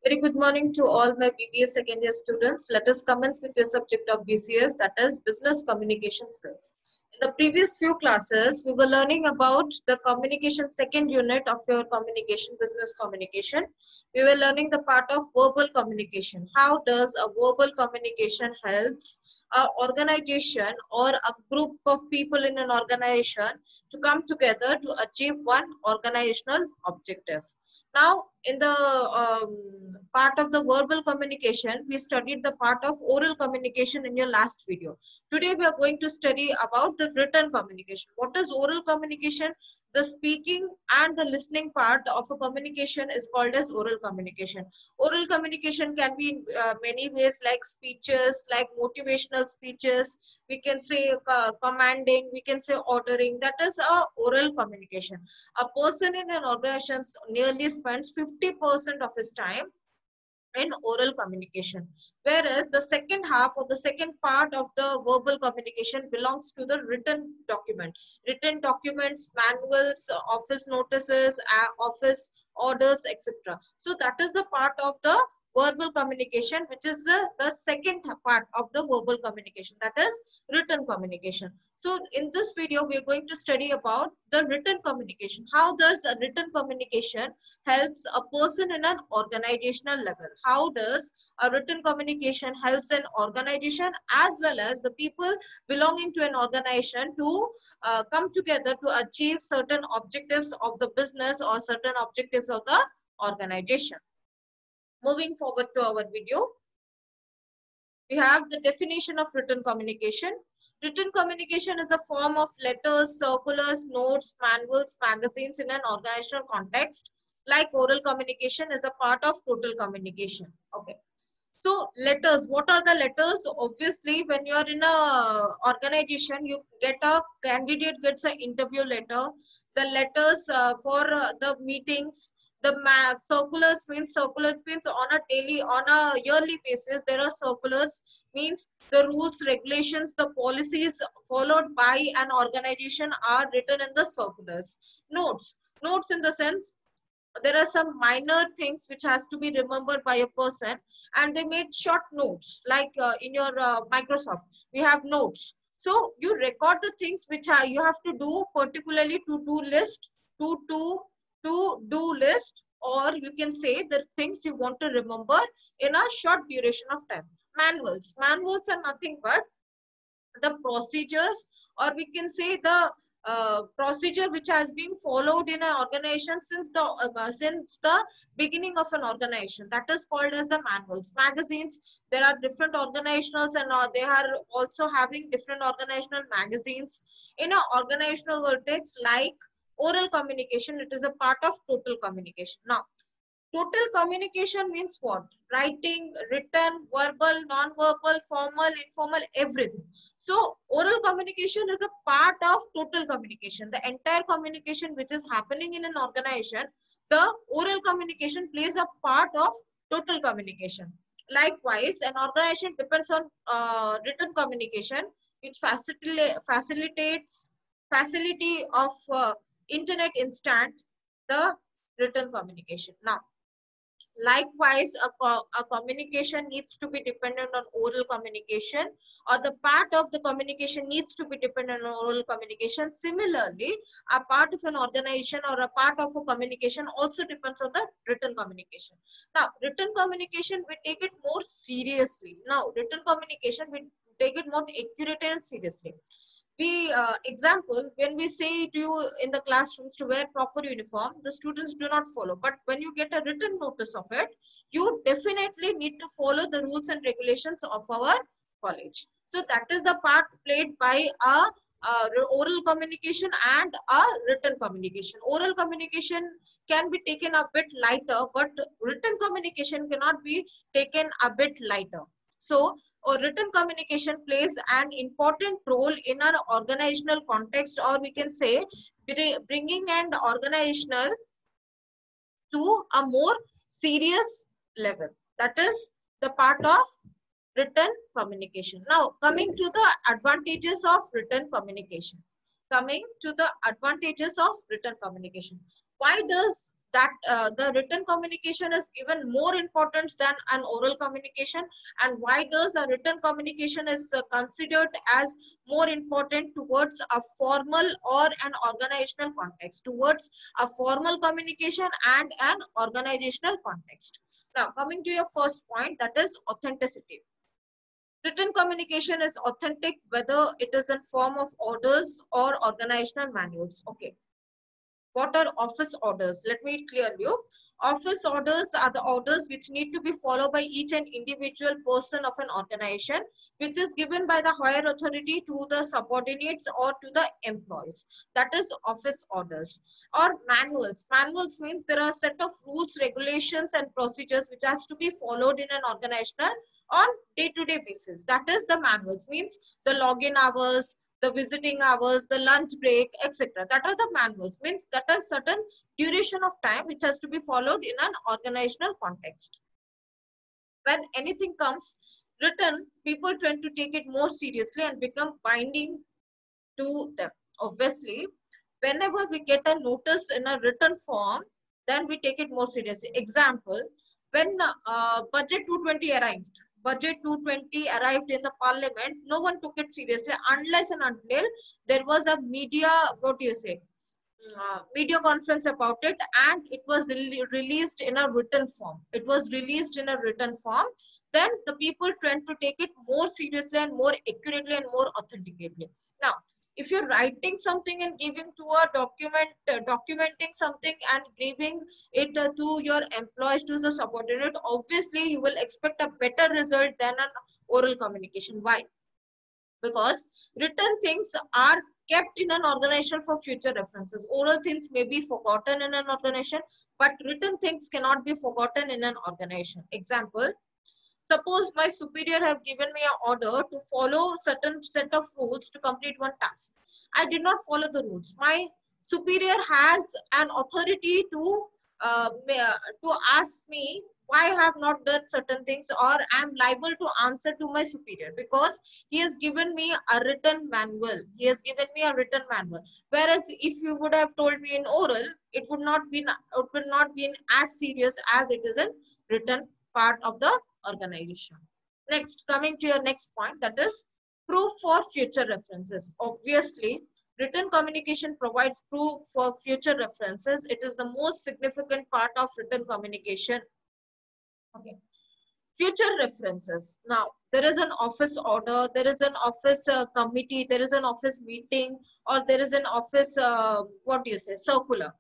Very good morning to all my BBA second year students. Let us commence with the subject of BCS, that is Business Communication Skills. In the previous few classes, we were learning about the communication second unit of your communication, business communication. We were learning the part of verbal communication. How does a verbal communication helps a organization or a group of people in an organization to come together to achieve one organizational objective. Now, in the part of the verbal communication, we studied the part of oral communication in your last video. Today, we are going to study about the written communication. What is oral communication? The speaking and the listening part of a communication is called as oral communication. Oral communication can be in many ways, like speeches, like motivational speeches. We can say commanding, we can say ordering. That is a oral communication. A person in an organization nearly spends 50% of his time in oral communication, whereas the second half or the second part of the verbal communication belongs to the written documents, manuals, office notices, office orders, etc. So that is the part of the verbal communication, which is the second part of the verbal communication, that is written communication. So in this video we are going to study about the written communication. How does a written communication helps a person in an organizational level? How does a written communication helps an organization as well as the people belonging to an organization to come together to achieve certain objectives of the business or certain objectives of the organization? Moving forward to our video, we have the definition of written communication. Written communication is a form of letters, circulars, notes, manuals, magazines in an organizational context. Like oral communication is a part of total communication. Okay. So letters, what are the letters? Obviously, when you are in a organization, you get a candidate gets an interview letter. The letters for the meetings, the circulars means on a daily, on a yearly basis. There are circulars means the rules, regulations, the policies followed by an organization are written in the circulars. Notes in the sense there are some minor things which has to be remembered by a person, and they made short notes like in your Microsoft we have notes. So you record the things which are you have to do, particularly to do list, or you can say the things you want to remember in a short duration of time. Manuals are nothing but the procedures, or we can say the procedure which has been followed in an organization since the beginning of an organization, that is called as the manuals. Magazines, there are different organizations and they are also having different organizational magazines. In an organizational vertex like oral communication, it is a part of total communication. Now, total communication means what? Writing, written, verbal, non-verbal, formal, informal, everything. So oral communication is a part of total communication. The entire communication which is happening in an organization, the oral communication plays a part of total communication. Likewise, an organization depends on written communication, which facilitates facility of internet instant, the written communication. Now, likewise, a communication needs to be dependent on oral communication, or the part of the communication needs to be dependent on oral communication. Similarly, a part of an organization or a part of a communication also depends on the written communication. Now, written communication, we take it more seriously. Now, written communication, we take it more accurate and seriously. We example, when we say to you in the classrooms to wear proper uniform, the students do not follow, but when you get a written notice of it, you definitely need to follow the rules and regulations of our college. So that is the part played by a oral communication and a written communication. Oral communication can be taken a bit lighter, but written communication cannot be taken a bit lighter. So or written communication plays an important role in our organizational context, or we can say bringing an organizational to a more serious level. That is the part of written communication. Now, coming to the advantages of written communication. Coming to the advantages of written communication. Why does that the written communication is given more importance than an oral communication, and why does a written communication is considered as more important towards a formal or an organizational context, towards a formal communication and an organizational context. Now coming to your first point, that is authenticity. Written communication is authentic whether it is in form of orders or organizational manuals. Okay. What are office orders? Let me clear you. Office orders are the orders which need to be followed by each and individual person of an organization, which is given by the higher authority to the subordinates or to the employees. That is office orders. Or manuals. Manuals means there are a set of rules, regulations and procedures which has to be followed in an organizational on day-to-day basis. That is the manuals, means the login hours, the visiting hours, the lunch break, etc. That are the manuals, means that is certain duration of time which has to be followed in an organizational context. When anything comes written, people tend to take it more seriously and become binding to them. Obviously, whenever we get a notice in a written form, then we take it more seriously. Example, when budget 220 arrived, budget 220 arrived in the parliament, no one took it seriously unless and until there was a media, what do you say, media conference about it, and it was released in a written form. It was released in a written form. Then the people tend to take it more seriously and more accurately and more authenticately. Now, if you're writing something and giving to a document, documenting something and giving it to your employees, to the subordinate, obviously you will expect a better result than an oral communication. Why? Because written things are kept in an organization for future references. Oral things may be forgotten in an organization, but written things cannot be forgotten in an organization. Example, suppose my superior have given me an order to follow certain set of rules to complete one task. I did not follow the rules. My superior has an authority to ask me why I have not done certain things, or I am liable to answer to my superior because he has given me a written manual. He has given me a written manual. Whereas if you would have told me in oral, it would not be as serious as it is in written part of the organization. Next, coming to your next point, that is proof for future references. Obviously, written communication provides proof for future references. It is the most significant part of written communication. Okay. Future references. Now, there is an office order, there is an office committee, there is an office meeting, or there is an office, what do you say, circular.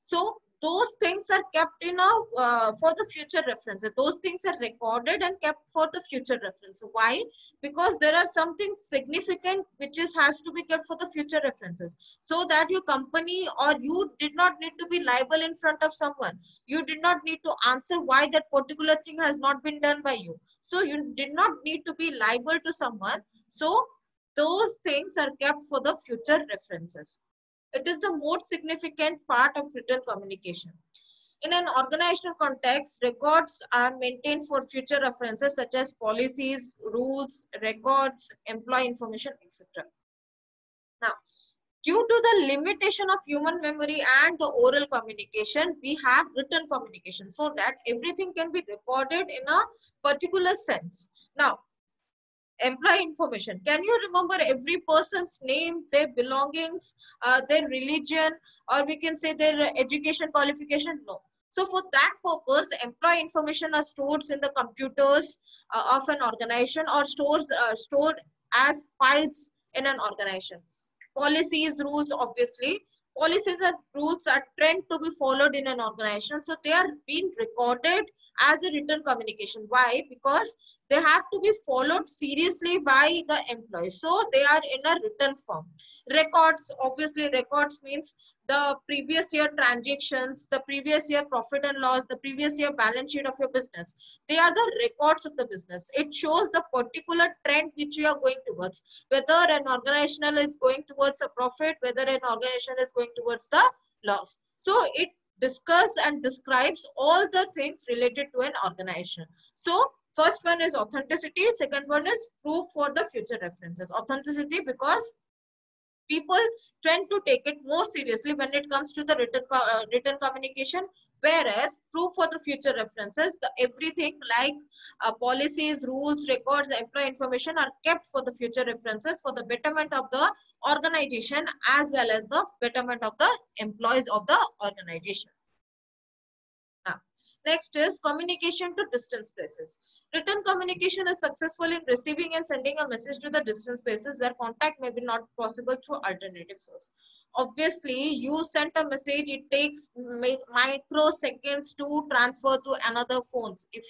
So those things are kept in for the future references. Those things are recorded and kept for the future reference. Why? Because there are something significant which has to be kept for the future references, so that your company or you did not need to be liable in front of someone. You did not need to answer why that particular thing has not been done by you. So you did not need to be liable to someone. So those things are kept for the future references. It is the most significant part of written communication. In an organizational context, records are maintained for future references such as policies, rules, records, employee information, etc. Now, due to the limitation of human memory and the oral communication, we have written communication so that everything can be recorded in a particular sense. Now, employee information. Can you remember every person's name, their belongings, their religion, or we can say their education qualification? No. So for that purpose, employee information are stored in the computers of an organization, or stored as files in an organization. Policies, rules, obviously. Policies and rules are trained to be followed in an organization. So they are being recorded as a written communication. Why? Because they have to be followed seriously by the employees. So they are in a written form. Records, obviously records means the previous year transactions, the previous year profit and loss, the previous year balance sheet of your business. They are the records of the business. It shows the particular trend which you are going towards. Whether an organizational is going towards a profit, whether an organization is going towards the loss. So it discusses and describes all the things related to an organization. So first one is authenticity. Second one is proof for the future references. Authenticity because People tend to take it more seriously when it comes to the written communication, whereas proof for the future references, the everything like policies, rules, records, employee information are kept for the future references for the betterment of the organization as well as the betterment of the employees of the organization. Now, next is communication to distance places. Written communication is successful in receiving and sending a message to the distance places where contact may be not possible through alternative source. Obviously, you sent a message, it takes microseconds to transfer to another phones. If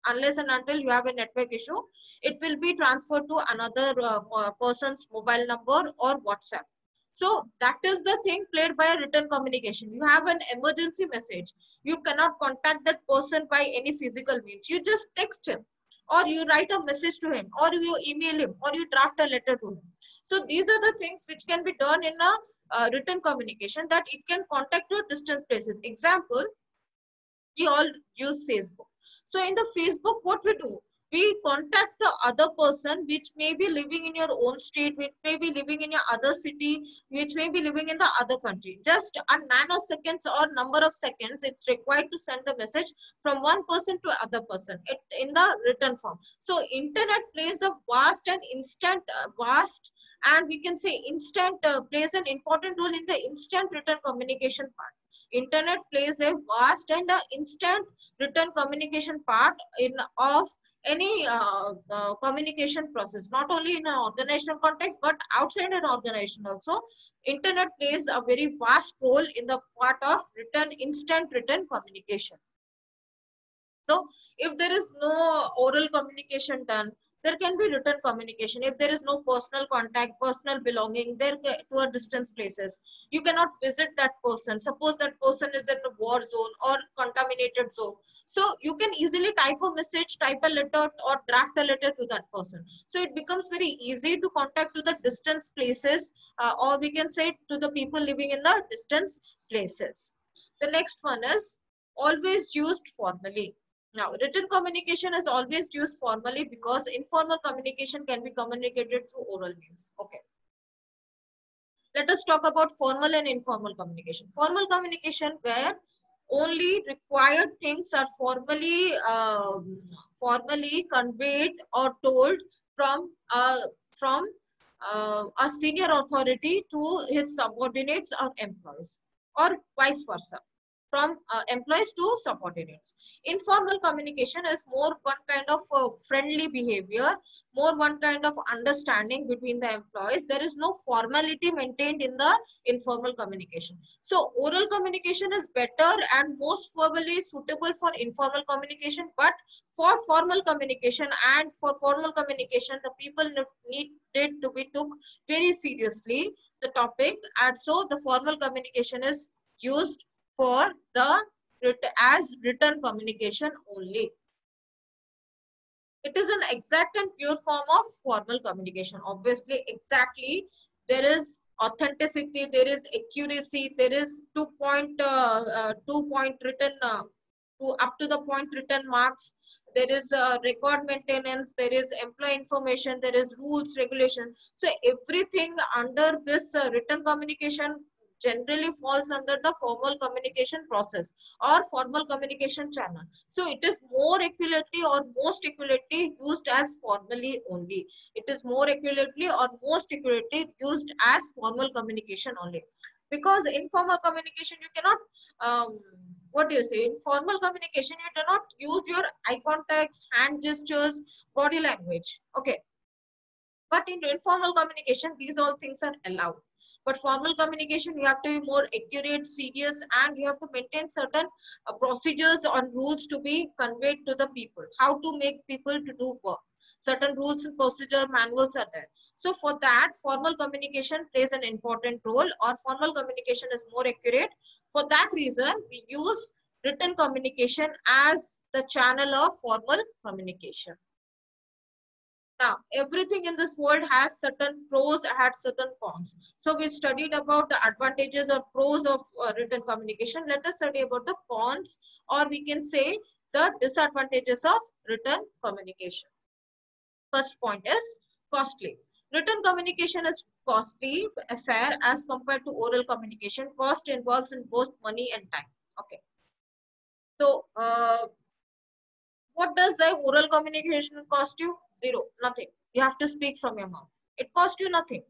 unless and until you have a network issue, it will be transferred to another person's mobile number or WhatsApp. So that is the thing played by a written communication. You have an emergency message. You cannot contact that person by any physical means. You just text him, or you write a message to him, or you email him, or you draft a letter to him. So these are the things which can be done in a written communication, that it can contact your distant places. Example, we all use Facebook. So in the Facebook, what we do? We contact the other person which may be living in your own state, which may be living in your other city, which may be living in the other country. Just a nanoseconds or number of seconds, it's required to send a message from one person to other person in the written form. So internet plays a vast and instant, and we can say instant plays an important role in the instant written communication part. Internet plays a vast and instant written communication part in of any communication process, not only in an organizational context but outside an organization also. Internet plays a very vast role in the part of instant written communication. So if there is no oral communication done, there can be written communication. If there is no personal contact, personal belonging, there to a distance places, you cannot visit that person. Suppose that person is in a war zone or contaminated zone. So you can easily type a message, type a letter or draft a letter to that person. So it becomes very easy to contact to the distance places, or we can say to the people living in the distance places. The next one is always used formally. Now, written communication is always used formally because informal communication can be communicated through oral means. Okay. Let us talk about formal and informal communication. Formal communication where only required things are formally conveyed or told from a senior authority to his subordinates or employees, or vice versa, from employees to subordinates. Informal communication is more one kind of friendly behavior, more one kind of understanding between the employees. There is no formality maintained in the informal communication. So oral communication is better and most probably suitable for informal communication, but for formal communication and for formal communication, the people needed to be took very seriously the topic, and so the formal communication is used for the as written communication only. It is an exact and pure form of formal communication. Obviously, exactly, there is authenticity, there is accuracy, there is 2 point written to up to the point written marks. There is record maintenance, there is employee information, there is rules, regulation. So everything under this written communication generally falls under the formal communication process or formal communication channel. So it is more accurately or most accurately used as formally only. It is more accurately or most accurately used as formal communication only. Because informal communication, you cannot, what do you say, in formal communication, you do not use your eye contacts, hand gestures, body language. Okay. But in informal communication, these all things are allowed. But formal communication, you have to be more accurate, serious, and you have to maintain certain procedures or rules to be conveyed to the people. How to make people to do work. Certain rules and procedure manuals are there. So for that, formal communication plays an important role, or formal communication is more accurate. For that reason, we use written communication as the channel of formal communication. Now, everything in this world has certain pros, has certain cons. So we studied about the advantages or pros of written communication. Let us study about the cons, or we can say the disadvantages of written communication. First point is costly. Written communication is costly affair as compared to oral communication. Cost involves in both money and time. Okay. So, what does the oral communication cost you? Zero, nothing. You have to speak from your mouth. It costs you nothing.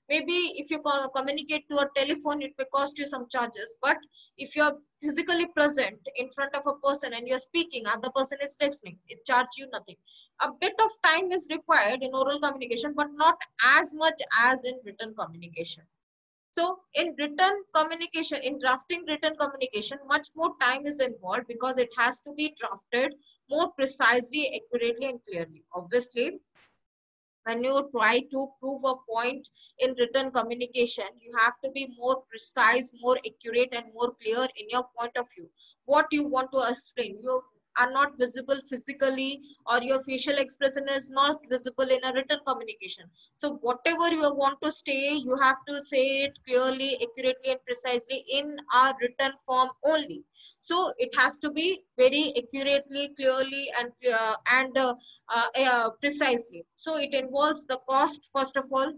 Maybe if you communicate to a telephone, it may cost you some charges. But if you are physically present in front of a person and you're speaking, other person is listening, it charges you nothing. A bit of time is required in oral communication, but not as much as in written communication. So in written communication, in drafting written communication, much more time is involved because it has to be drafted more precisely, accurately, and clearly. Obviously, when you try to prove a point in written communication, you have to be more precise, more accurate, and more clear in your point of view. What you want to explain, you are not visible physically, or your facial expression is not visible in a written communication. So whatever you want to say, you have to say it clearly, accurately, and precisely in a written form only. So it has to be very accurately, clearly, and precisely. So it involves the cost, first of all.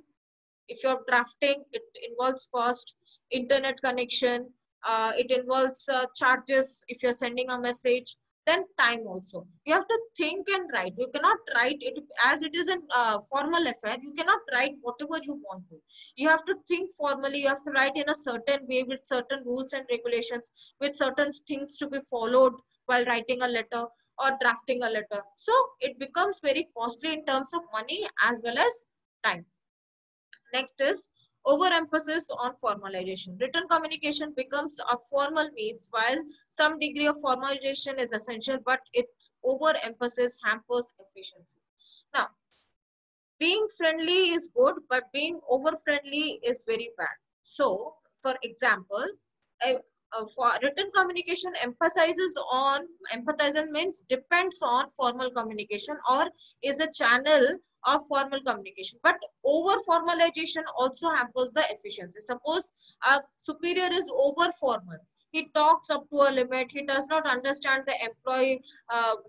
If you're drafting, it involves cost, internet connection, it involves charges if you're sending a message, then time also. You have to think and write. You cannot write it as it is a formal affair. You cannot write whatever you want to. You have to think formally. You have to write in a certain way with certain rules and regulations, with certain things to be followed while writing a letter or drafting a letter. So it becomes very costly in terms of money as well as time. Next is overemphasis on formalization. Written communication becomes a formal means, while some degree of formalization is essential, but its overemphasis hampers efficiency. Now, being friendly is good, but being over friendly is very bad. So, for example, for written communication empathizes means depends on formal communication or is a channel of formal communication, but over formalization also hampers the efficiency. Suppose a superior is over formal, he talks up to a limit, he does not understand the employee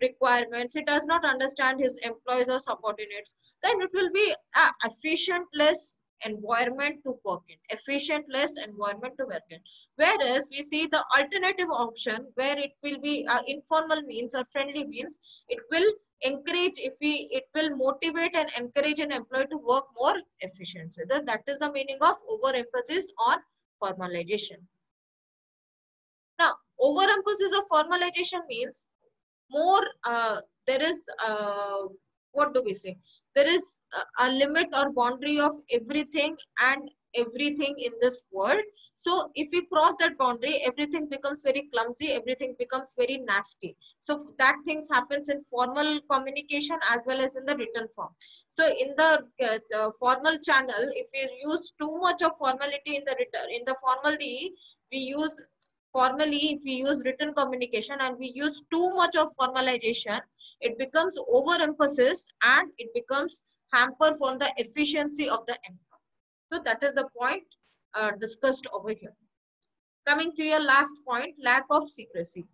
requirements, he does not understand his employees or subordinates, then it will be a efficientless environment to work in, efficientless environment to work in. Whereas we see the alternative option where it will be informal means or friendly means, it will encourage, it will motivate and encourage an employee to work more efficiently. That is the meaning of overemphasis on formalization. Now, overemphasis of formalization means more, there is, what do we say? There is a limit or boundary of everything and everything in this world. So if you cross that boundary, everything becomes very clumsy, everything becomes very nasty. So that things happens in formal communication as well as in the written form. So in the formal channel, if you use too much of formality in the written, in the formally, we use formally, if we use written communication and we use too much of formalization, it becomes overemphasis and it becomes hamper for the efficiency of the employee. So that is the point discussed over here. Coming to your last point, lack of secrecy.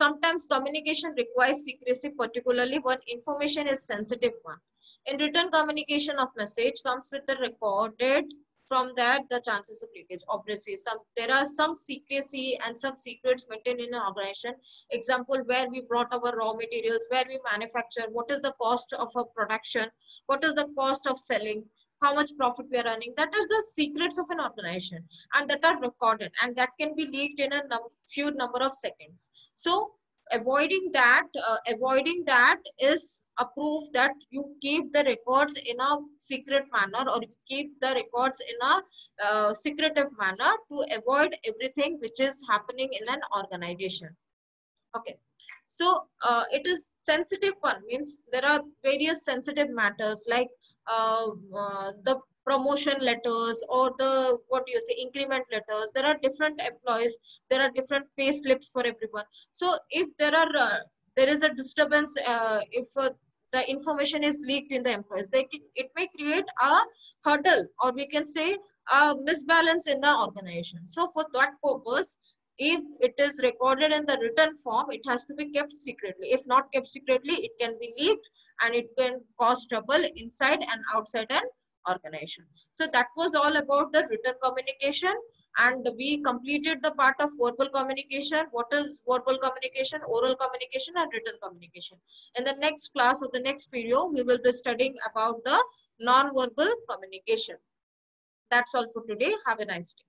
Sometimes communication requires secrecy, particularly when information is sensitive one. In written communication of message comes with the recorded, from that the chances of leakage. Obviously, there are some secrecy and some secrets maintained in an organization. Example, where we brought our raw materials, where we manufacture, what is the cost of a production, what is the cost of selling, how much profit we are earning. That is the secrets of an organization, and that are recorded, and that can be leaked in a few number of seconds. So avoiding that is a proof that you keep the records in a secret manner, or you keep the records in a secretive manner to avoid everything which is happening in an organization. Okay, so it is sensitive one, means there are various sensitive matters like the promotion letters or the, what do you say, increment letters. There are different employees, there are different pay slips for everyone. So if there is a disturbance, if the information is leaked in the employees, it may create a hurdle, or we can say a misbalance in the organization. So for that purpose, if it is recorded in the written form, it has to be kept secretly. If not kept secretly, it can be leaked and it can cause trouble inside and outside an organization. So that was all about the written communication, and we completed the part of verbal communication. What is verbal communication, oral communication, and written communication? In the next class or the next video, we will be studying about the non-verbal communication. That's all for today. Have a nice day.